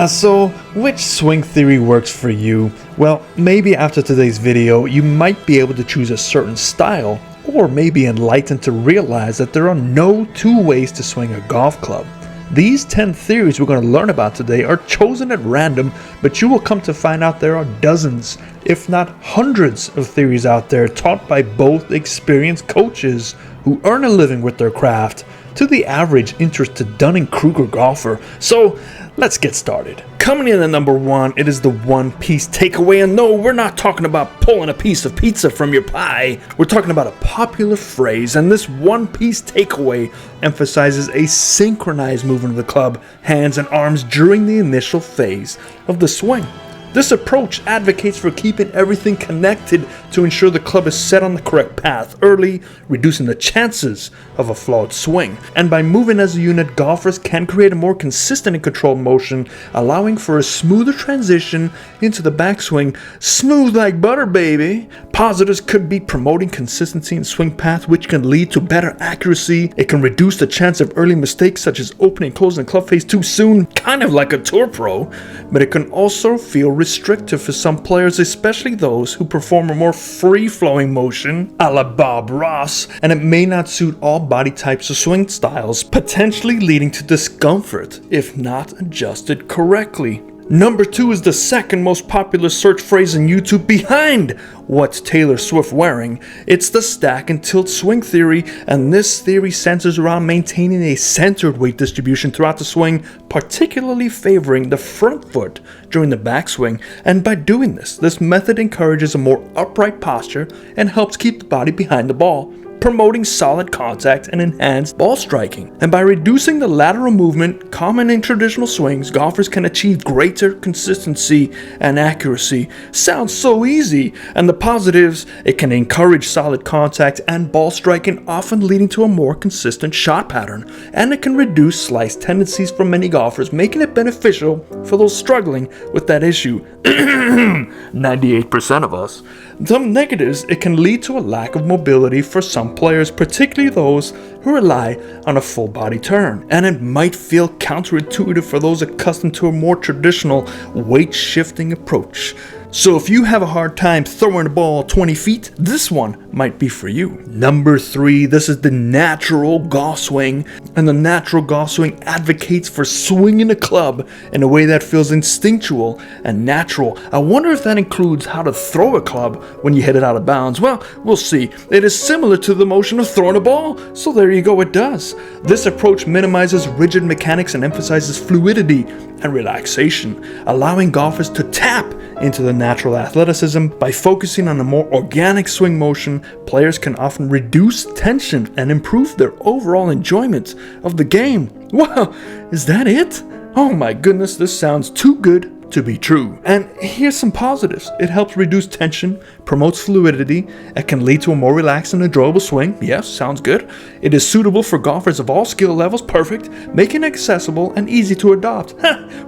So which swing theory works for you? Well, maybe after today's video, you might be able to choose a certain style, or maybe enlightened to realize that there are no two ways to swing a golf club. These 10 theories we're going to learn about today are chosen at random, but you will come to find out there are dozens, if not hundreds of theories out there taught by both experienced coaches who earn a living with their craft to the average interested Dunning-Kruger golfer. So let's get started. Coming in at number 1, it is the one-piece takeaway. And no, we're not talking about pulling a piece of pizza from your pie. We're talking about a popular phrase, and this one-piece takeaway emphasizes a synchronized movement of the club, hands, and arms during the initial phase of the swing. This approach advocates for keeping everything connected to ensure the club is set on the correct path early, reducing the chances of a flawed swing. And by moving as a unit, golfers can create a more consistent and controlled motion, allowing for a smoother transition into the backswing. Smooth like butter, baby! Positives could be promoting consistency in swing path, which can lead to better accuracy. It can reduce the chance of early mistakes such as opening and closing the club face too soon, kind of like a tour pro, but it can also feel restrictive for some players, especially those who perform a more free-flowing motion a la Bob Ross, and it may not suit all body types or swing styles, potentially leading to discomfort if not adjusted correctly. Number 2 is the second most popular search phrase on YouTube behind "What's Taylor Swift wearing?" It's the stack and tilt swing theory, and this theory centers around maintaining a centered weight distribution throughout the swing, particularly favoring the front foot during the backswing. And by doing this method encourages a more upright posture and helps keep the body behind the ball, promoting solid contact and enhanced ball striking. And by reducing the lateral movement common in traditional swings, golfers can achieve greater consistency and accuracy. Sounds so easy. And the positives, it can encourage solid contact and ball striking, often leading to a more consistent shot pattern. And it can reduce slice tendencies for many golfers, making it beneficial for those struggling with that issue. 98% of us. Some negatives, it can lead to a lack of mobility for some players, particularly those who rely on a full body turn. And it might feel counterintuitive for those accustomed to a more traditional weight shifting approach. So if you have a hard time throwing the ball 20 feet, this one might be for you. Number 3, this is the natural golf swing. And the natural golf swing advocates for swinging a club in a way that feels instinctual and natural. I wonder if that includes how to throw a club when you hit it out of bounds. Well, we'll see. It is similar to the motion of throwing a ball, so there you go, it does. This approach minimizes rigid mechanics and emphasizes fluidity and relaxation, allowing golfers to tap into the natural athleticism. By focusing on a more organic swing motion, players can often reduce tension and improve their overall enjoyment of the game. Wow, is that it? Oh my goodness, this sounds too good to be true. And here's some positives. It helps reduce tension, promotes fluidity, it can lead to a more relaxed and enjoyable swing. Yes, sounds good. It is suitable for golfers of all skill levels, perfect, making it accessible and easy to adopt.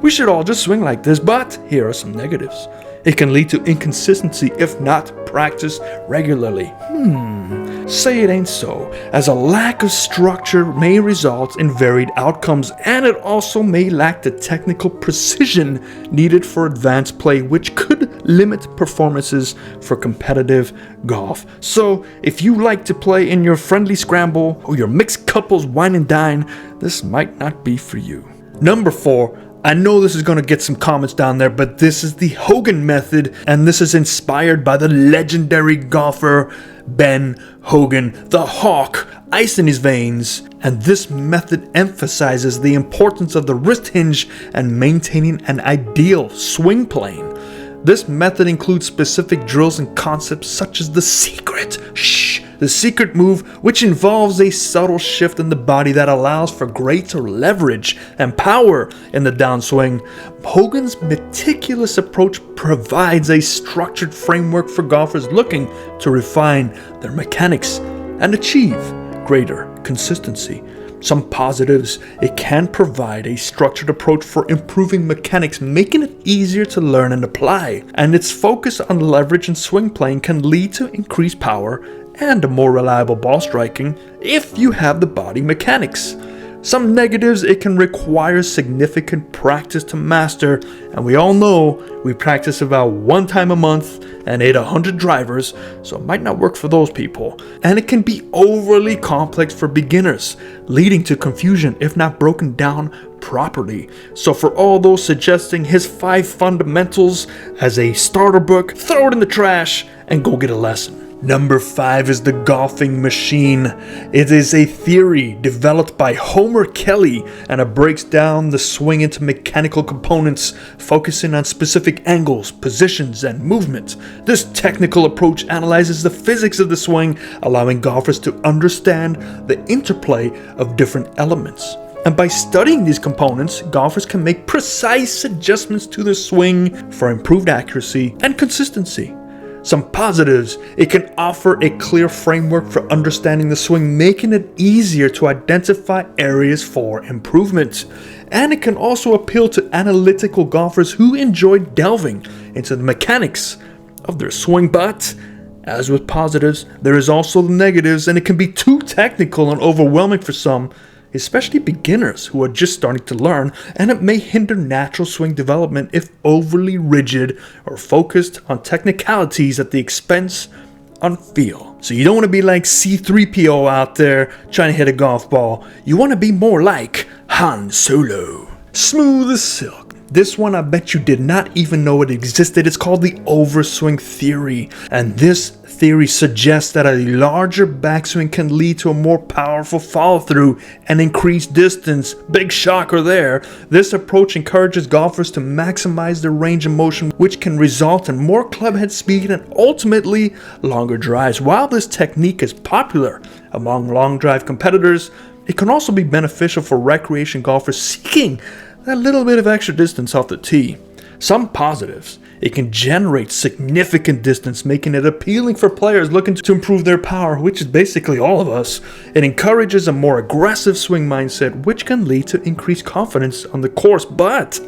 We should all just swing like this, but here are some negatives. It can lead to inconsistency if not practiced regularly. Say it ain't so, as a lack of structure may result in varied outcomes, and it also may lack the technical precision needed for advanced play, which could limit performances for competitive golf. So if you like to play in your friendly scramble or your mixed couples wine and dine, this might not be for you. Number 4, I know this is going to get some comments down there, but this is the Hogan method, and this is inspired by the legendary golfer Ben Hogan, the Hawk, ice in his veins. And this method emphasizes the importance of the wrist hinge and maintaining an ideal swing plane. This method includes specific drills and concepts such as the secret move, which involves a subtle shift in the body that allows for greater leverage and power in the downswing. Hogan's meticulous approach provides a structured framework for golfers looking to refine their mechanics and achieve greater consistency. Some positives, it can provide a structured approach for improving mechanics, making it easier to learn and apply. And its focus on leverage and swing playing can lead to increased power and a more reliable ball striking if you have the body mechanics. Some negatives: it can require significant practice to master, and we all know we practice about 1 time a month and hit 100 drivers, so it might not work for those people. And it can be overly complex for beginners, leading to confusion if not broken down properly. So for all those suggesting his 5 fundamentals as a starter book, throw it in the trash and go get a lesson. Number 5 is the golfing machine. It is a theory developed by Homer Kelly, and it breaks down the swing into mechanical components, focusing on specific angles, positions, and movement. This technical approach analyzes the physics of the swing, allowing golfers to understand the interplay of different elements. And by studying these components, golfers can make precise adjustments to their swing for improved accuracy and consistency. Some positives: it can offer a clear framework for understanding the swing, making it easier to identify areas for improvement. And it can also appeal to analytical golfers who enjoy delving into the mechanics of their swing. But as with positives, there is also the negatives, and it can be too technical and overwhelming for some, especially beginners who are just starting to learn, and it may hinder natural swing development if overly rigid or focused on technicalities at the expense on feel. So you don't want to be like C-3PO out there trying to hit a golf ball. You want to be more like Han Solo. Smooth as silk. This one I bet you did not even know it existed. It's called the overswing theory, and this theory suggests that a larger backswing can lead to a more powerful follow-through and increased distance. Big shocker there. This approach encourages golfers to maximize their range of motion, which can result in more clubhead speed and ultimately longer drives. While this technique is popular among long drive competitors, it can also be beneficial for recreation golfers seeking that little bit of extra distance off the tee. Some positives: it can generate significant distance, making it appealing for players looking to improve their power, which is basically all of us. It encourages a more aggressive swing mindset, which can lead to increased confidence on the course, but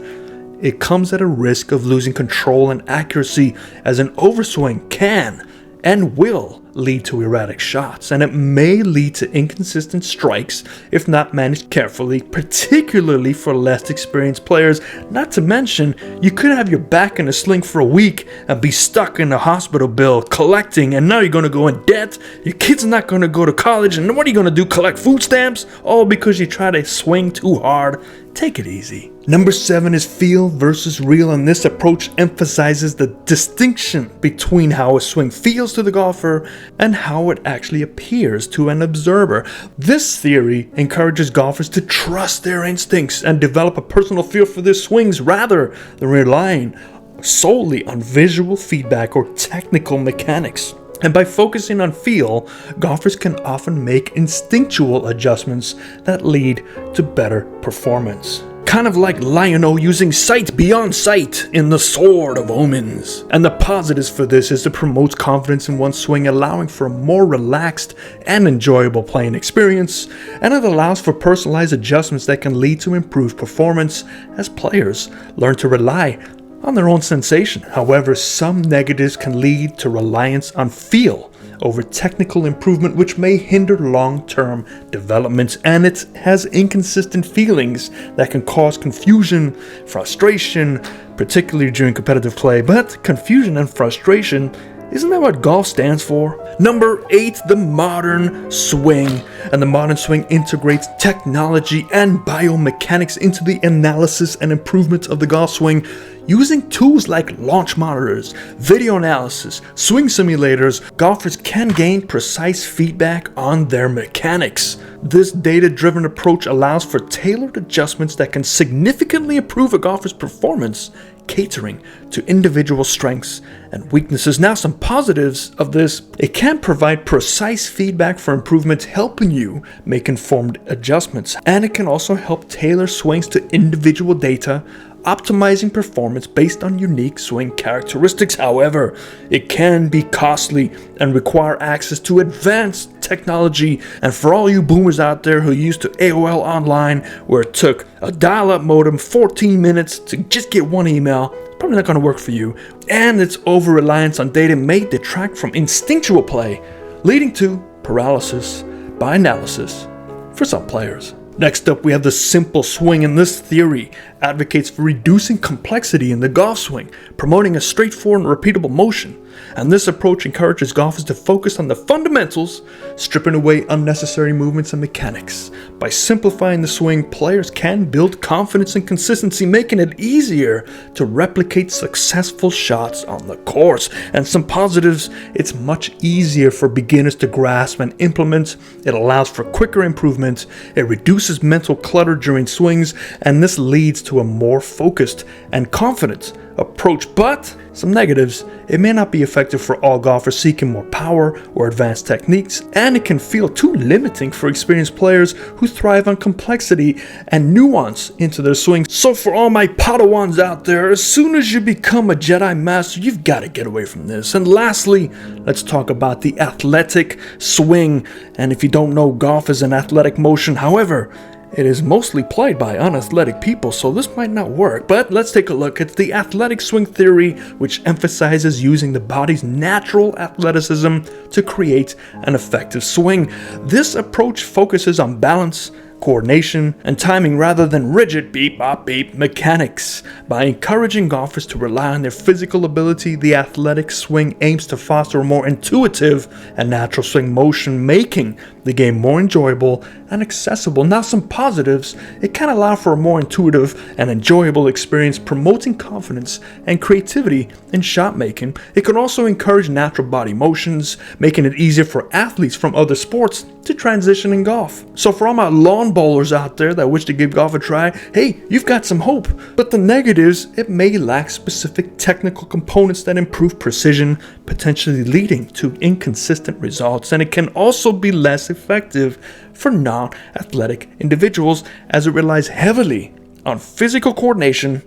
it comes at a risk of losing control and accuracy, as an overswing can and will lead to erratic shots, and it may lead to inconsistent strikes if not managed carefully, particularly for less experienced players. Not to mention, you could have your back in a sling for a week and be stuck in a hospital bill collecting, and now you're going to go in debt, your kid's not going to go to college, and what are you going to do, collect food stamps? All because you try to swing too hard. Take it easy. Number 7 is feel versus real, and this approach emphasizes the distinction between how a swing feels to the golfer and how it actually appears to an observer. This theory encourages golfers to trust their instincts and develop a personal feel for their swings rather than relying solely on visual feedback or technical mechanics. And by focusing on feel, golfers can often make instinctual adjustments that lead to better performance. Kind of like Lionel using sight beyond sight in the Sword of Omens. And the positives for this is it promotes confidence in one's swing, allowing for a more relaxed and enjoyable playing experience, and it allows for personalized adjustments that can lead to improved performance as players learn to rely on their own sensation. However, some negatives can lead to reliance on feel over technical improvement, which may hinder long-term development, and it has inconsistent feelings that can cause confusion, frustration, particularly during competitive play. But confusion and frustration, isn't that what golf stands for? Number 8, the modern swing. And the modern swing integrates technology and biomechanics into the analysis and improvement of the golf swing. Using tools like launch monitors, video analysis, swing simulators, golfers can gain precise feedback on their mechanics. This data-driven approach allows for tailored adjustments that can significantly improve a golfer's performance, catering to individual strengths and weaknesses. Now, some positives of this: it can provide precise feedback for improvement, helping you make informed adjustments, and it can also help tailor swings to individual data, optimizing performance based on unique swing characteristics. However, it can be costly and require access to advanced technology. And for all you boomers out there who used to AOL Online, where it took a dial-up modem 14 minutes to just get one email, probably not going to work for you. And its over-reliance on data may detract from instinctual play, leading to paralysis by analysis for some players. Next up, we have the simple swing, and this theory advocates for reducing complexity in the golf swing, promoting a straightforward and repeatable motion. And this approach encourages golfers to focus on the fundamentals, stripping away unnecessary movements and mechanics. By simplifying the swing, players can build confidence and consistency, making it easier to replicate successful shots on the course. And some positives: it's much easier for beginners to grasp and implement. It allows for quicker improvement. It reduces mental clutter during swings, and this leads to a more focused and confident approach. But some negatives: it may not be effective for all golfers seeking more power or advanced techniques, and it can feel too limiting for experienced players who thrive on complexity and nuance into their swings. So for all my Padawans out there, as soon as you become a Jedi Master, you've got to get away from this. And lastly, let's talk about the athletic swing. And if you don't know, golf is an athletic motion. However, it is mostly played by unathletic people, so this might not work. But let's take a look at the athletic swing theory, which emphasizes using the body's natural athleticism to create an effective swing. This approach focuses on balance, coordination, and timing rather than rigid beep-bop-beep mechanics. By encouraging golfers to rely on their physical ability, the athletic swing aims to foster a more intuitive and natural swing motion, making the game more enjoyable and accessible. Now, some positives: it can allow for a more intuitive and enjoyable experience, promoting confidence and creativity in shot making. It can also encourage natural body motions, making it easier for athletes from other sports to transition in golf. So for all my lawn bowlers out there that wish to give golf a try, hey, you've got some hope. But the negatives: it may lack specific technical components that improve precision, potentially leading to inconsistent results. And it can also be less effective for non-athletic individuals, as it relies heavily on physical coordination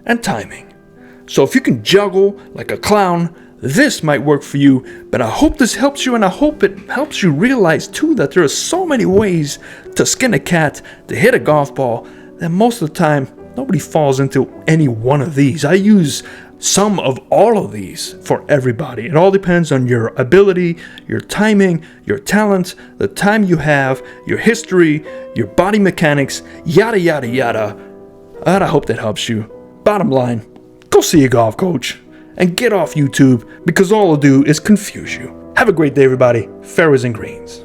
and timing. So if you can juggle like a clown, this might work for you. But I hope this helps you, and I hope it helps you realize too that there are so many ways to skin a cat, to hit a golf ball, that most of the time nobody falls into any one of these. I use some of all of these for everybody. It all depends on your ability, your timing, your talent, the time you have, your history, your body mechanics, yada yada yada. And I hope that helps you. Bottom line, go see a golf coach and get off YouTube, because all it'll do is confuse you. Have a great day, everybody. Fairways and greens.